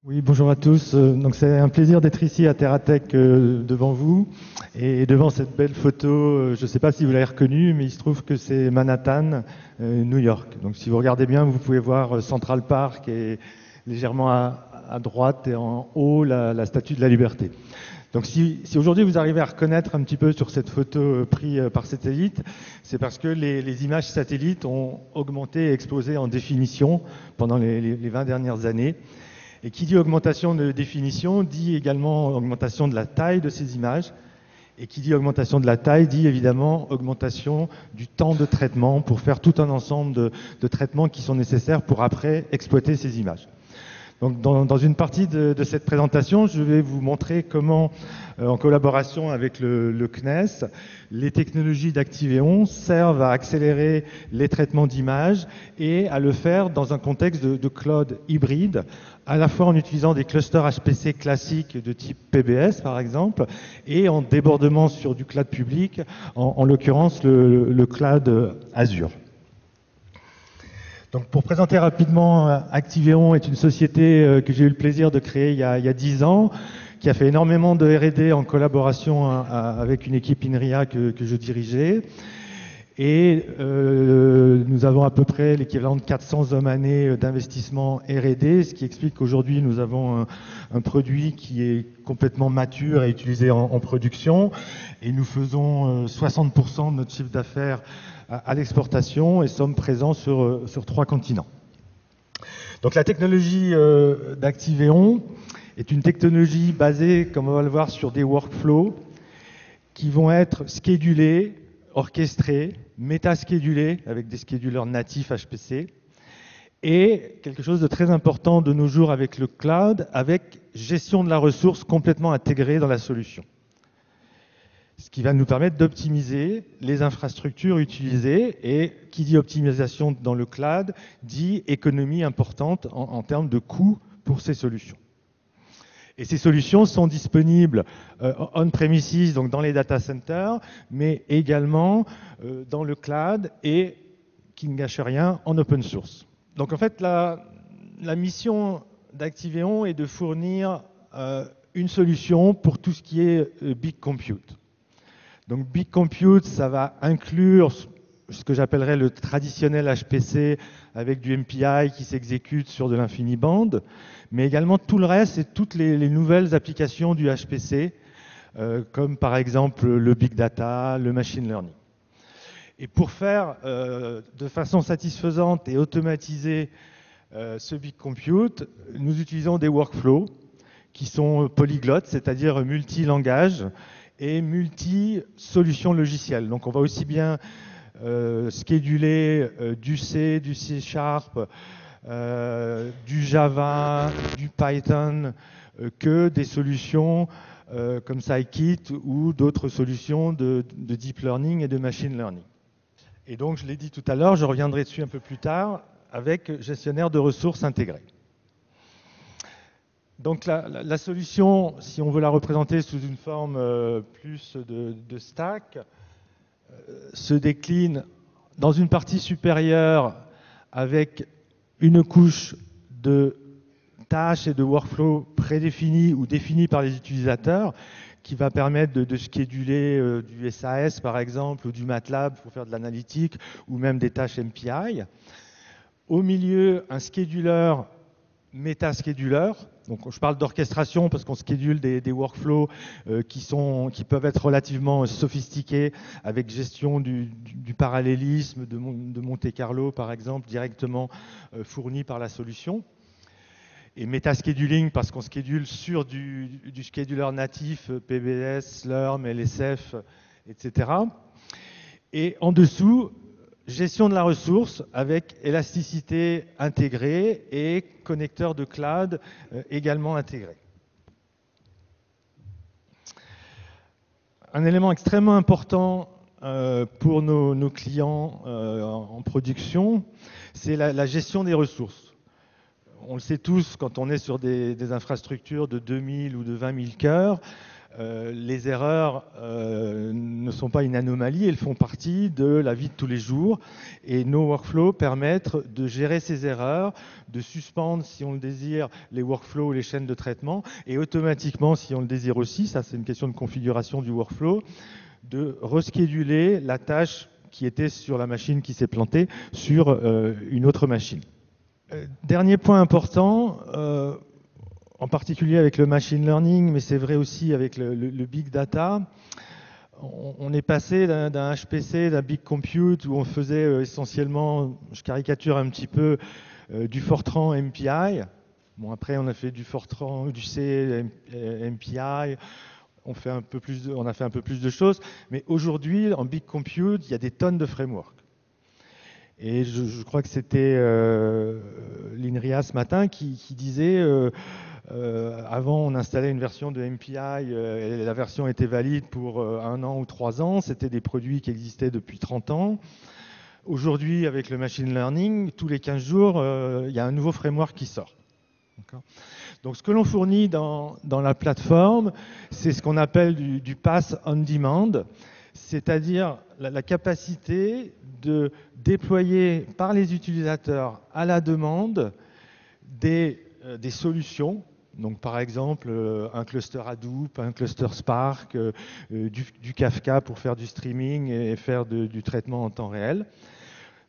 Oui, bonjour à tous. Donc c'est un plaisir d'être ici à Terratech devant vous et devant cette belle photo. Je ne sais pas si vous l'avez reconnue, mais il se trouve que c'est Manhattan, New York. Donc si vous regardez bien, vous pouvez voir Central Park et légèrement à droite et en haut la Statue de la Liberté. Donc si aujourd'hui vous arrivez à reconnaître un petit peu sur cette photo prise par satellite, c'est parce que les images satellites ont augmenté et explosé en définition pendant les 20 dernières années. Et qui dit augmentation de définition dit également augmentation de la taille de ces images. Et qui dit augmentation de la taille dit évidemment augmentation du temps de traitement pour faire tout un ensemble de traitements qui sont nécessaires pour après exploiter ces images. Donc dans une partie de cette présentation, je vais vous montrer comment, en collaboration avec le CNES, les technologies d'Activeon servent à accélérer les traitements d'images et à le faire dans un contexte de cloud hybride, à la fois en utilisant des clusters HPC classiques de type PBS par exemple, et en débordement sur du cloud public, en l'occurrence le cloud Azure. Donc pour présenter rapidement, Activeon est une société que j'ai eu le plaisir de créer il y a 10 ans, qui a fait énormément de R&D en collaboration avec une équipe INRIA que je dirigeais. Et nous avons à peu près l'équivalent de 400 hommes-années d'investissement R&D, ce qui explique qu'aujourd'hui nous avons un produit qui est complètement mature et utilisé en production. Et nous faisons 60% de notre chiffre d'affaires à l'exportation et sommes présents sur 3 continents. Donc la technologie d'Activeon est une technologie basée, comme on va le voir, sur des workflows qui vont être schedulés, orchestrés, méta-schedulés avec des schedulers natifs HPC, et quelque chose de très important de nos jours avec le cloud, avec gestion de la ressource complètement intégrée dans la solution. Ce qui va nous permettre d'optimiser les infrastructures utilisées, et qui dit optimisation dans le cloud, dit économie importante en termes de coûts pour ces solutions. Et ces solutions sont disponibles on-premises, donc dans les data centers, mais également dans le cloud et, qui ne gâche rien, en open source. Donc en fait, la mission d'Activeon est de fournir une solution pour tout ce qui est big compute. Donc Big Compute, ça va inclure ce que j'appellerais le traditionnel HPC avec du MPI qui s'exécute sur de l'infiniband, mais également tout le reste et toutes les nouvelles applications du HPC, comme par exemple le Big Data, le Machine Learning. Et pour faire de façon satisfaisante et automatisée ce Big Compute, nous utilisons des workflows qui sont polyglottes, c'est-à-dire multilangages, et multi-solutions logicielles. Donc on va aussi bien scheduler du C, du C#, du Java, du Python, que des solutions comme Scikit ou d'autres solutions de deep learning et de machine learning. Et donc, je l'ai dit tout à l'heure, je reviendrai dessus un peu plus tard, avec gestionnaire de ressources intégrés. Donc la solution, si on veut la représenter sous une forme plus de stack, se décline dans une partie supérieure avec une couche de tâches et de workflows prédéfinis ou définis par les utilisateurs, qui va permettre de scheduler du SAS par exemple, ou du MATLAB pour faire de l'analytique, ou même des tâches MPI. Au milieu, un scheduler méta-scheduler. Donc je parle d'orchestration parce qu'on schedule des workflows qui peuvent être relativement sophistiqués, avec gestion du parallélisme, de Monte Carlo par exemple, directement fourni par la solution. Et méta-scheduling parce qu'on schedule sur du scheduler natif, PBS, Slurm, LSF, etc. Et en dessous, gestion de la ressource avec élasticité intégrée et connecteur de cloud également intégré. Un élément extrêmement important pour nos clients en production, c'est la gestion des ressources. On le sait tous, quand on est sur des infrastructures de 2000 ou de 20 000 cœurs, les erreurs ne sont pas une anomalie, elles font partie de la vie de tous les jours. Et nos workflows permettent de gérer ces erreurs, de suspendre, si on le désire, les workflows ou les chaînes de traitement, et automatiquement, si on le désire aussi, ça c'est une question de configuration du workflow, de rescheduler la tâche qui était sur la machine qui s'est plantée sur une autre machine. Dernier point important, en particulier avec le machine learning, mais c'est vrai aussi avec le big data, on est passé d'un HPC, d'un big compute, où on faisait essentiellement, je caricature un petit peu, du Fortran MPI. Bon, après, on a fait du Fortran, du C MPI, on a fait un peu plus de choses, mais aujourd'hui, en big compute, il y a des tonnes de frameworks. Et je crois que c'était l'INRIA ce matin qui disait avant on installait une version de MPI et la version était valide pour 1 an ou 3 ans, c'était des produits qui existaient depuis 30 ans. Aujourd'hui, avec le machine learning, tous les 15 jours, il y a un nouveau framework qui sort. Donc ce que l'on fournit dans la plateforme, c'est ce qu'on appelle du pass on demand, c'est-à-dire la capacité de déployer par les utilisateurs à la demande des solutions. Donc par exemple un cluster Hadoop, un cluster Spark, du Kafka pour faire du streaming et faire du traitement en temps réel.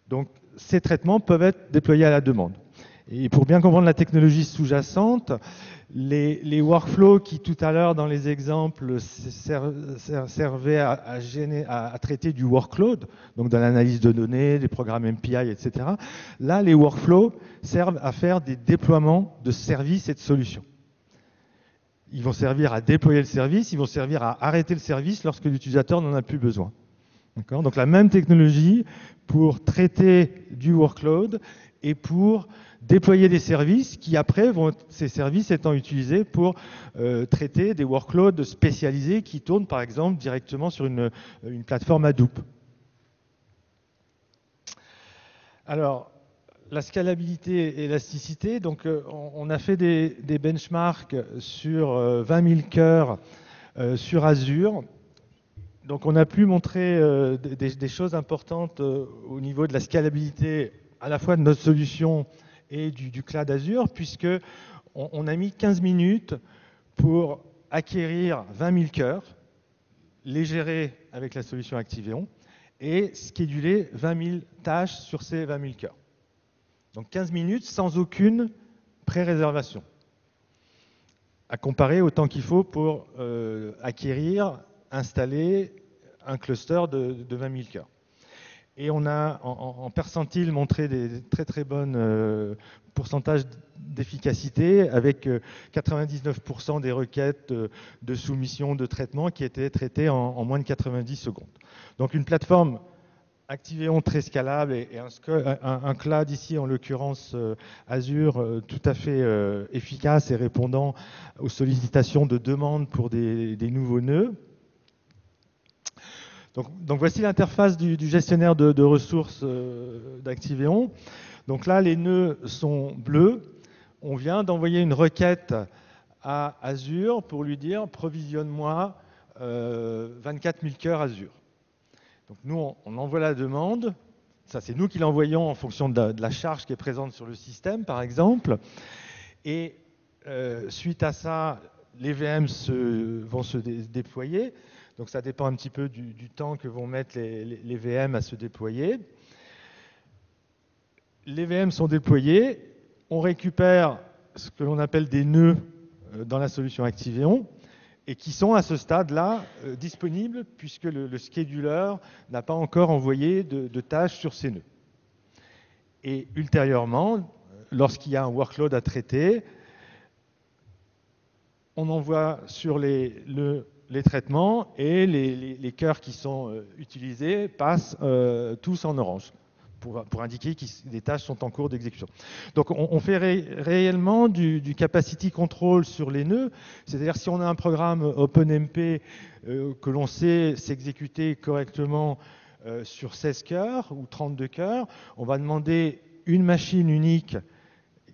Donc ces traitements peuvent être déployés à la demande. Et pour bien comprendre la technologie sous-jacente, les workflows qui tout à l'heure dans les exemples servaient à traiter du workload, donc de l'analyse de données, des programmes MPI, etc. Là, les workflows servent à faire des déploiements de services et de solutions. Ils vont servir à déployer le service, ils vont servir à arrêter le service lorsque l'utilisateur n'en a plus besoin. Donc la même technologie pour traiter du workload et pour déployer des services qui après ces services étant utilisés pour traiter des workloads spécialisés qui tournent par exemple directement sur une plateforme Hadoop. Alors, la scalabilité et l'élasticité, donc on a fait des benchmarks sur 20 000 cœurs sur Azure. Donc on a pu montrer des choses importantes au niveau de la scalabilité à la fois de notre solution et du cloud Azure, puisque on a mis 15 minutes pour acquérir 20 000 cœurs, les gérer avec la solution Activeon et scheduler 20 000 tâches sur ces 20 000 cœurs. Donc 15 minutes sans aucune pré-réservation, à comparer au temps qu'il faut pour acquérir, installer un cluster de 20 000 cœurs. Et on a en percentile montré des très très bonnes pourcentages d'efficacité avec 99% des requêtes de soumission de traitement qui étaient traitées en moins de 90 secondes. Donc une plateforme Activeon très scalable et un cloud ici en l'occurrence Azure tout à fait efficace et répondant aux sollicitations de demande pour des nouveaux nœuds. Donc voici l'interface du gestionnaire de ressources d'Activeon. Donc là, les nœuds sont bleus. On vient d'envoyer une requête à Azure pour lui dire « provisionne-moi 24 000 cœurs Azure ». Donc nous, on envoie la demande. Ça, c'est nous qui l'envoyons en fonction de la charge qui est présente sur le système, par exemple. Et suite à ça, les VM vont se déployer. Donc ça dépend un petit peu du temps que vont mettre les VM à se déployer. Les VM sont déployés, on récupère ce que l'on appelle des nœuds dans la solution Activeon et qui sont à ce stade-là disponibles puisque le scheduler n'a pas encore envoyé de tâches sur ces nœuds. Et ultérieurement, lorsqu'il y a un workload à traiter, on envoie sur les traitements et les cœurs qui sont utilisés passent tous en orange pour indiquer que des tâches sont en cours d'exécution. Donc on fait réellement du capacity control sur les nœuds, c'est-à-dire si on a un programme OpenMP que l'on sait s'exécuter correctement sur 16 cœurs ou 32 cœurs, on va demander une machine unique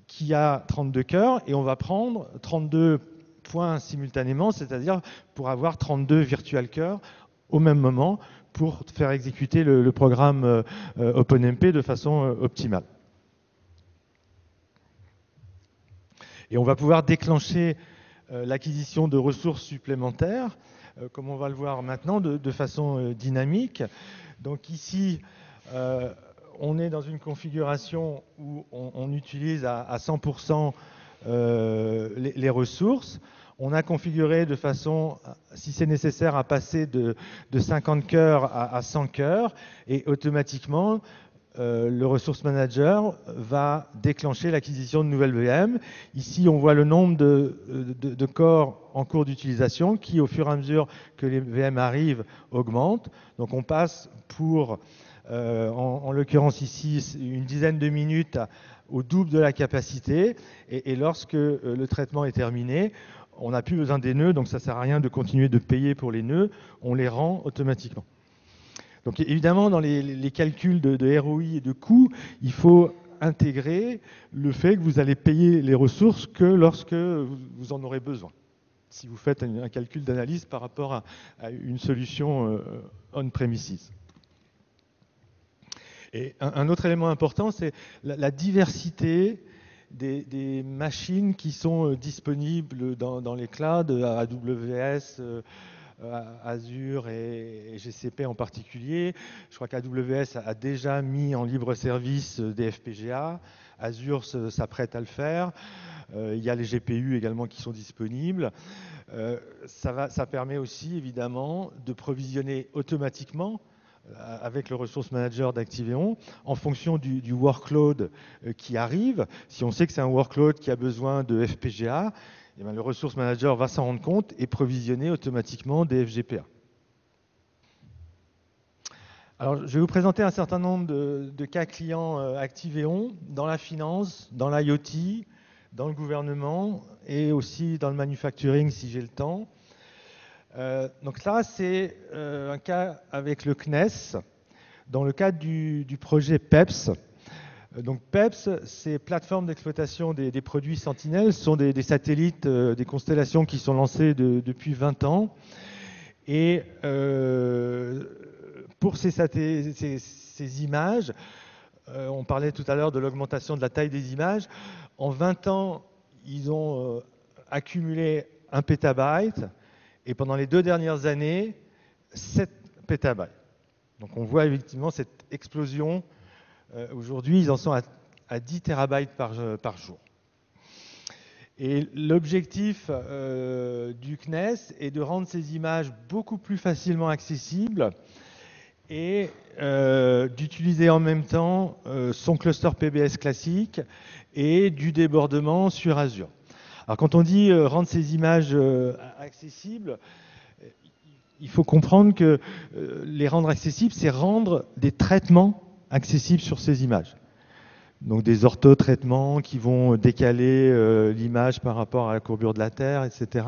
qui a 32 cœurs et on va prendre 32 points simultanément, c'est-à-dire pour avoir 32 virtual cœurs au même moment pour faire exécuter le programme OpenMP de façon optimale. Et on va pouvoir déclencher l'acquisition de ressources supplémentaires, comme on va le voir maintenant, de façon dynamique. Donc ici, on est dans une configuration où on utilise à 100% les ressources. On a configuré de façon, si c'est nécessaire, à passer de 50 cœurs à 100 cœurs, et automatiquement, le Resource Manager va déclencher l'acquisition de nouvelles VM. Ici, on voit le nombre de corps en cours d'utilisation qui, au fur et à mesure que les VM arrivent, augmente. Donc on passe pour, en l'occurrence ici, une dizaine de minutes au double de la capacité. Et lorsque le traitement est terminé, on n'a plus besoin des nœuds, donc ça ne sert à rien de continuer de payer pour les nœuds, on les rend automatiquement. Donc évidemment, dans les calculs de ROI et de coûts, il faut intégrer le fait que vous allez payer les ressources que lorsque vous en aurez besoin, si vous faites un calcul d'analyse par rapport à une solution on-premises. Et un autre élément important, c'est la diversité des machines qui sont disponibles dans les clouds, AWS, Azure et GCP en particulier. Je crois qu'AWS a déjà mis en libre service des FPGA. Azure s'apprête à le faire. Il y a les GPU également qui sont disponibles. Ça permet aussi évidemment de provisionner automatiquement avec le Resource Manager d'Activeon en fonction du workload qui arrive. Si on sait que c'est un workload qui a besoin de FPGA, eh bien, le Resource Manager va s'en rendre compte et provisionner automatiquement des FGPA. Alors, je vais vous présenter un certain nombre de cas clients Activeon dans la finance, dans l'IoT, dans le gouvernement et aussi dans le manufacturing si j'ai le temps. Donc là, c'est un cas avec le CNES dans le cadre du projet PEPS. Donc PEPS, c'est plateforme d'exploitation des produits Sentinelle. Ce sont des satellites, des constellations qui sont lancées depuis 20 ans. Et pour ces images, on parlait tout à l'heure de l'augmentation de la taille des images. En 20 ans, ils ont accumulé 1 pétabyte. Et pendant les 2 dernières années, 7 pétabytes. Donc on voit effectivement cette explosion. Aujourd'hui, ils en sont à 10 terabytes par jour. Et l'objectif du CNES est de rendre ces images beaucoup plus facilement accessibles et d'utiliser en même temps son cluster PBS classique et du débordement sur Azure. Alors quand on dit rendre ces images accessibles, il faut comprendre que les rendre accessibles, c'est rendre des traitements accessibles sur ces images. Donc des orthotraitements qui vont décaler l'image par rapport à la courbure de la Terre, etc.,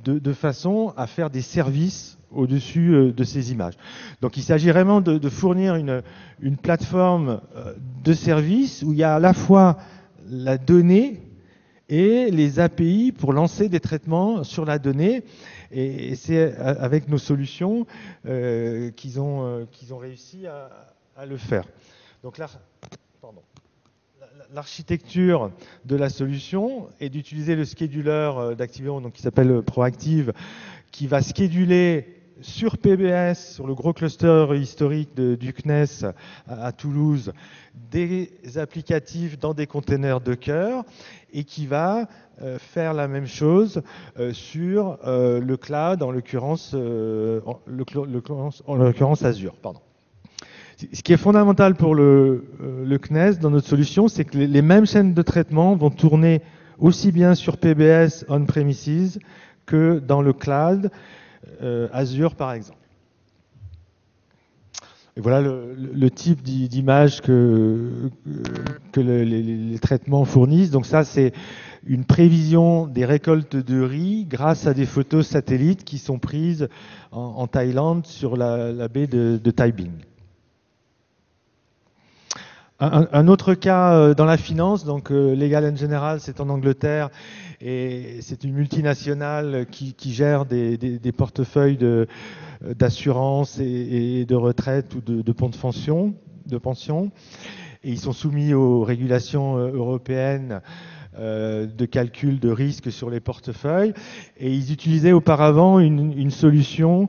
de façon à faire des services au-dessus de ces images. Donc il s'agit vraiment de fournir une plateforme de services où il y a à la fois la donnée et les API pour lancer des traitements sur la donnée. Et c'est avec nos solutions qu'ils ont réussi à le faire. Donc là, l'architecture de la solution est d'utiliser le scheduler d'Activeon, donc qui s'appelle Proactive, qui va scheduler sur PBS, sur le gros cluster historique du CNES à Toulouse, des applicatifs dans des containers Docker et qui va faire la même chose sur le cloud, en l'occurrence Azure. Pardon. Ce qui est fondamental pour le CNES dans notre solution, c'est que les mêmes chaînes de traitement vont tourner aussi bien sur PBS on-premises que dans le cloud, Azure par exemple. Et voilà le type d'image que les traitements fournissent. Donc ça, c'est une prévision des récoltes de riz grâce à des photos satellites qui sont prises en Thaïlande sur la baie de Tai Binh. Un autre cas dans la finance, donc Legal & General, c'est en Angleterre, et c'est une multinationale qui gère des portefeuilles d'assurance et de retraite ou de pension. Et ils sont soumis aux régulations européennes de calcul de risque sur les portefeuilles. Et ils utilisaient auparavant une solution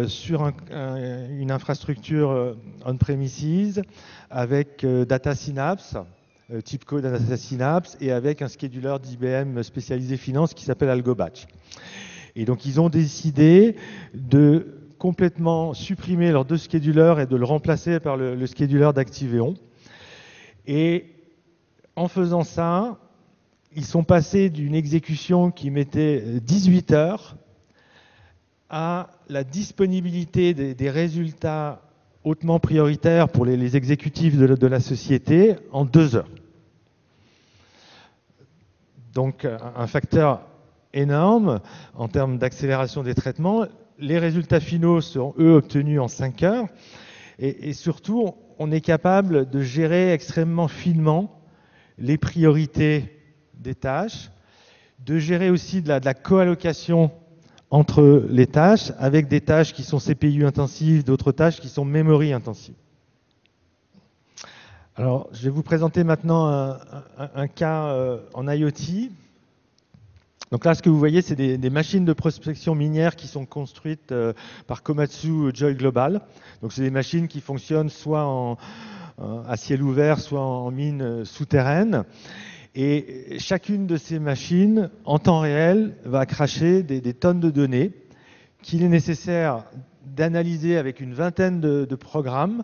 sur une infrastructure on-premises avec Data Synapse, type code Data Synapse, et avec un scheduler d'IBM spécialisé finance qui s'appelle AlgoBatch. Et donc ils ont décidé de complètement supprimer leurs deux schedulers et de le remplacer par le scheduler d'Activeon. Et en faisant ça, ils sont passés d'une exécution qui mettait 18 heures à la disponibilité des résultats hautement prioritaires pour les exécutifs de la société en 2 heures. Donc un facteur énorme en termes d'accélération des traitements. Les résultats finaux seront, eux, obtenus en 5 heures. Et surtout, on est capable de gérer extrêmement finement les priorités des tâches, de gérer aussi de la coallocation entre les tâches, avec des tâches qui sont CPU intensives, d'autres tâches qui sont memory intensives. Alors, je vais vous présenter maintenant un cas en IoT. Donc là, ce que vous voyez, c'est des machines de prospection minière qui sont construites par Komatsu Joy Global. Donc c'est des machines qui fonctionnent soit à ciel ouvert, soit en mine souterraine. Et chacune de ces machines, en temps réel, va cracher des tonnes de données qu'il est nécessaire d'analyser avec une vingtaine de programmes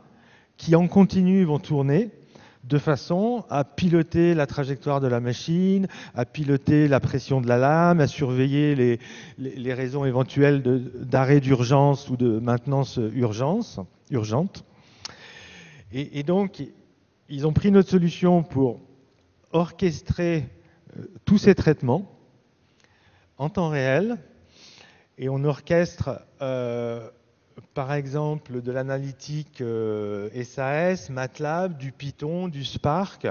qui en continu vont tourner de façon à piloter la trajectoire de la machine, à piloter la pression de la lame, à surveiller les raisons éventuelles d'arrêt d'urgence ou de maintenance urgente. Et donc, ils ont pris notre solution pour orchestrer tous ces traitements en temps réel, et on orchestre par exemple de l'analytique SAS, MATLAB, du Python, du Spark,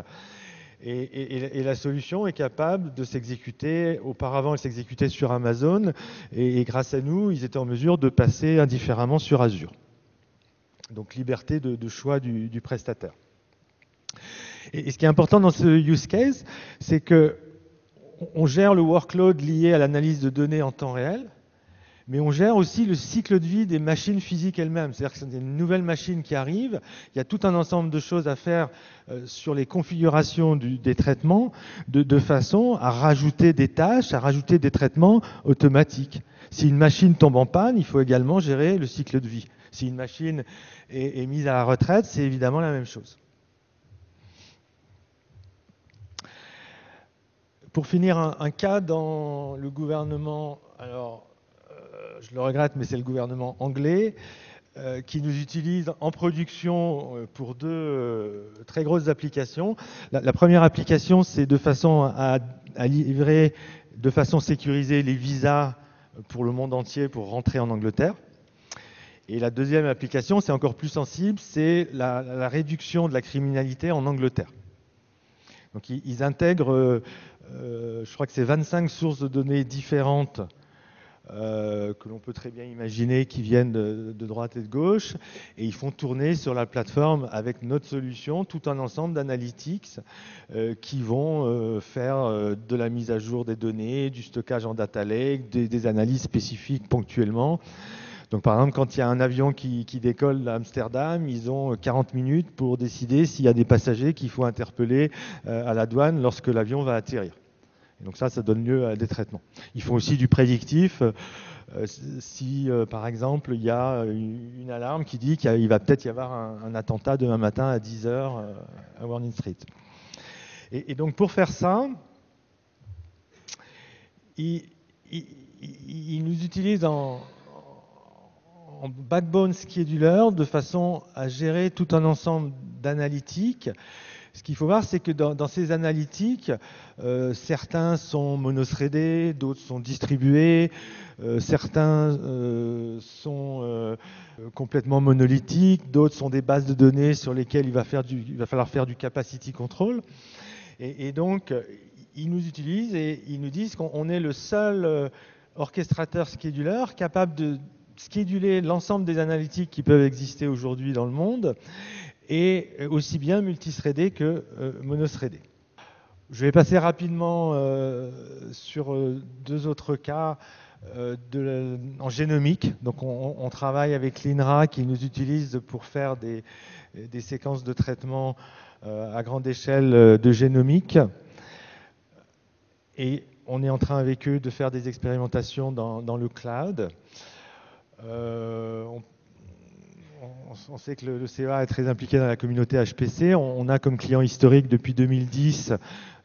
et la solution est capable de s'exécuter. Auparavant, elle s'exécutait sur Amazon, et grâce à nous, ils étaient en mesure de passer indifféremment sur Azure. Donc liberté de choix du prestataire. Et ce qui est important dans ce use case, c'est qu'on gère le workload lié à l'analyse de données en temps réel, mais on gère aussi le cycle de vie des machines physiques elles-mêmes. C'est-à-dire que c'est une nouvelle machine qui arrive, il y a tout un ensemble de choses à faire sur les configurations des traitements, de façon à rajouter des tâches, à rajouter des traitements automatiques. Si une machine tombe en panne, il faut également gérer le cycle de vie. Si une machine est mise à la retraite, c'est évidemment la même chose. Pour finir, un cas dans le gouvernement, alors je le regrette, mais c'est le gouvernement anglais, qui nous utilise en production pour deux très grosses applications. La première application, c'est de façon à livrer de façon sécurisée les visas pour le monde entier pour rentrer en Angleterre. Et la deuxième application, c'est encore plus sensible, c'est la réduction de la criminalité en Angleterre. Donc ils intègrent, je crois que c'est 25 sources de données différentes que l'on peut très bien imaginer qui viennent de droite et de gauche, et ils font tourner sur la plateforme avec notre solution tout un ensemble d'analytics qui vont faire de la mise à jour des données, du stockage en data lake, des analyses spécifiques ponctuellement. Donc par exemple, quand il y a un avion qui décolle à Amsterdam, ils ont 40 minutes pour décider s'il y a des passagers qu'il faut interpeller à la douane lorsque l'avion va atterrir. Et donc ça donne lieu à des traitements. Ils font aussi du prédictif. Si, par exemple, il y a une alarme qui dit qu'il va peut-être y avoir un attentat demain matin à 10h à Warning Street. Et donc pour faire ça, ils nous utilisent en backbone scheduler de façon à gérer tout un ensemble d'analytiques. Ce qu'il faut voir, c'est que dans ces analytiques, certains sont monothreadés, d'autres sont distribués, certains sont complètement monolithiques, d'autres sont des bases de données sur lesquelles il va falloir faire du capacity control. Et donc, ils nous utilisent et ils nous disent qu'on est le seul orchestrateur scheduler capable de scheduler l'ensemble des analytiques qui peuvent exister aujourd'hui dans le monde, et aussi bien multithreadé que monothreadé. Je vais passer rapidement sur deux autres cas en génomique. Donc on travaille avec l'INRA qui nous utilise pour faire des séquences de traitement à grande échelle de génomique. Et on est en train avec eux de faire des expérimentations dans le cloud. On sait que le CEA est très impliqué dans la communauté HPC. On a comme client historique depuis 2010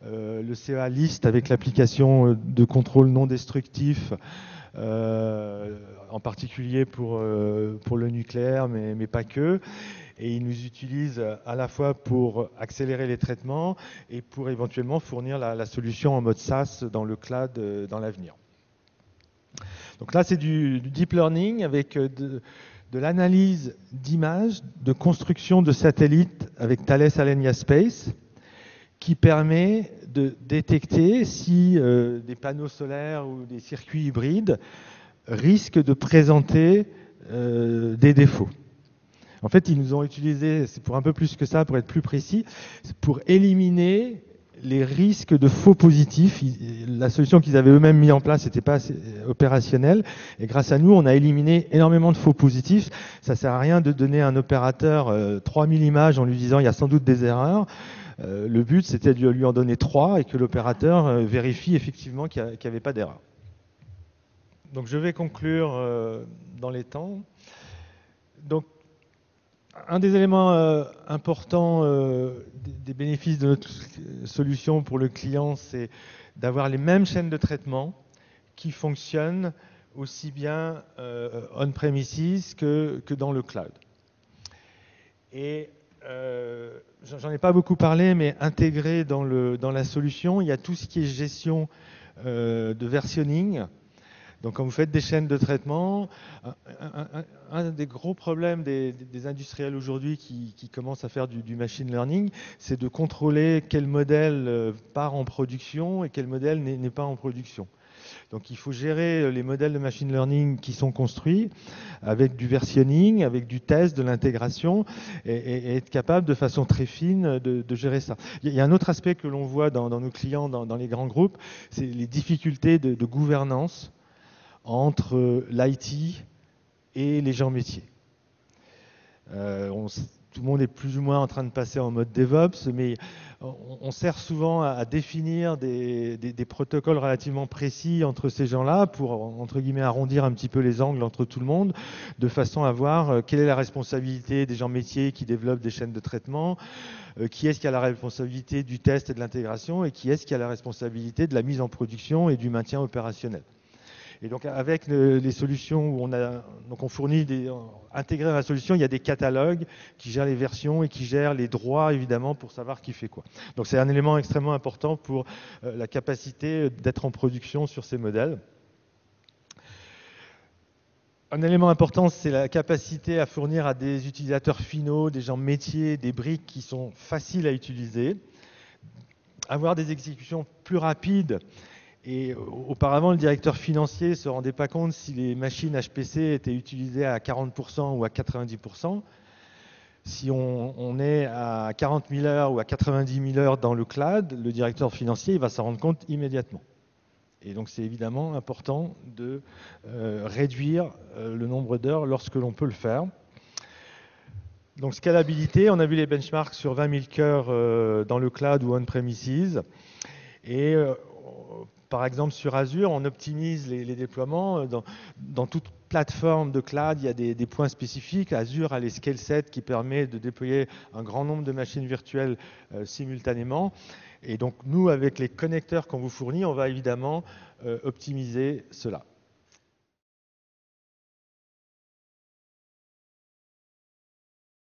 le CEA List avec l'application de contrôle non destructif, en particulier pour le nucléaire, mais pas que. Et ils nous utilisent à la fois pour accélérer les traitements et pour éventuellement fournir la solution en mode SaaS dans le cloud dans l'avenir. Donc là, c'est du deep learning avec de l'analyse d'images, de construction de satellites avec Thales Alenia Space, qui permet de détecter si des panneaux solaires ou des circuits hybrides risquent de présenter des défauts. En fait, ils nous ont utilisé, c'est pour un peu plus que ça, pour être plus précis, pour éliminer les risques de faux positifs. La solution qu'ils avaient eux-mêmes mis en place n'était pas assez opérationnelle. Et grâce à nous, on a éliminé énormément de faux positifs. Ça ne sert à rien de donner à un opérateur 3000 images en lui disant il y a sans doute des erreurs. Le but, c'était de lui en donner 3 et que l'opérateur vérifie effectivement qu'il n'y avait pas d'erreur. Donc je vais conclure dans les temps. Donc, un des éléments importants des bénéfices de notre solution pour le client, c'est d'avoir les mêmes chaînes de traitement qui fonctionnent aussi bien on-premises que dans le cloud. Et j'en ai pas beaucoup parlé, mais intégré dans la solution, il y a tout ce qui est gestion de versionning. Donc quand vous faites des chaînes de traitement, un des gros problèmes des industriels aujourd'hui qui commencent à faire du machine learning, c'est de contrôler quel modèle part en production et quel modèle n'est pas en production. Donc il faut gérer les modèles de machine learning qui sont construits avec du versionning, avec du test, de l'intégration, et être capable de façon très fine de gérer ça. Il y a un autre aspect que l'on voit dans nos clients, dans les grands groupes, c'est les difficultés de gouvernance entre l'IT et les gens métiers. Tout le monde est plus ou moins en train de passer en mode DevOps, mais on sert souvent à définir des protocoles relativement précis entre ces gens-là pour, entre guillemets, arrondir un petit peu les angles entre tout le monde, de façon à voir quelle est la responsabilité des gens métiers qui développent des chaînes de traitement, qui est-ce qui a la responsabilité du test et de l'intégration, et qui est-ce qui a la responsabilité de la mise en production et du maintien opérationnel. Et donc avec les solutions où on fournit intégré dans la solution, il y a des catalogues qui gèrent les versions et qui gèrent les droits évidemment pour savoir qui fait quoi. Donc c'est un élément extrêmement important pour la capacité d'être en production sur ces modèles. Un élément important, c'est la capacité à fournir à des utilisateurs finaux, des gens métiers, des briques qui sont faciles à utiliser, avoir des exécutions plus rapides. Et auparavant, le directeur financier ne se rendait pas compte si les machines HPC étaient utilisées à 40% ou à 90%. Si on est à 40 000 heures ou à 90 000 heures dans le cloud, le directeur financier il va s'en rendre compte immédiatement. Et donc c'est évidemment important de réduire le nombre d'heures lorsque l'on peut le faire. Donc scalabilité, on a vu les benchmarks sur 20 000 cœurs dans le cloud ou on-premises. Et par exemple, sur Azure, on optimise les déploiements. Dans toute plateforme de cloud, il y a des points spécifiques. Azure a les scale sets qui permettent de déployer un grand nombre de machines virtuelles simultanément. Et donc, nous, avec les connecteurs qu'on vous fournit, on va évidemment optimiser cela.